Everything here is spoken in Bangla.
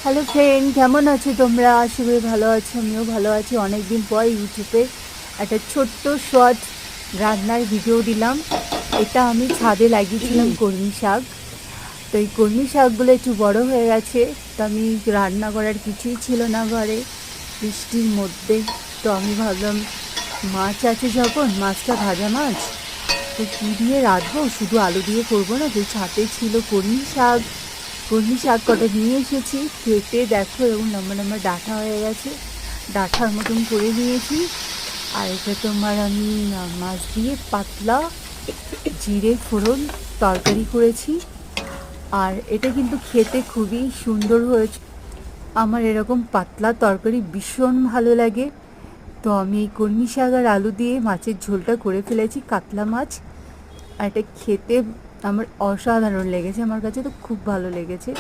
হ্যালো ফ্রেন্ড, কেমন আছো তোমরা? আশা করি ভালো আছো, আমিও ভালো আছি। অনেকদিন পর ইউটিউবে একটা ছোট্ট শর্ট রান্নার ভিডিও দিলাম। এটা আমি ছাদে লাগিয়েছিলাম কলমি শাক। তো এই কলমি শাকগুলো একটু বড় হয়ে গেছে। তো আমি রান্না করার কিছুই ছিল না ঘরে, বৃষ্টির মধ্যে। তো আমি ভাবলাম মাছ আছে যখন, মাছটা ভাজা মাছ, তো কী দিয়ে রাঁধবো, শুধু আলু দিয়ে করবো না। তো ছাদে ছিল কলমি শাক, কলমি শাক কটা নিয়ে এসেছি। কেটে দেখো এরকম লম্বা লম্বা ডাঁটা হয়ে গেছে, ডাঁটার মতন করে নিয়েছি। আর এটা তোমার আমি মাছ দিয়ে পাতলা জিরে ফোড়ন তরকারি করেছি। আর এটা কিন্তু খেতে খুবই সুন্দর হয়েছে। আমার এরকম পাতলা তরকারি ভীষণ ভালো লাগে। তো আমি এই কলমি শাক আর আলু দিয়ে মাছের ঝোলটা করে ফেলেছি, কাতলা মাছ। আর এটা খেতে আমার অসাধারণ লেগেছে, আমার কাছে তো খুব ভালো লেগেছে।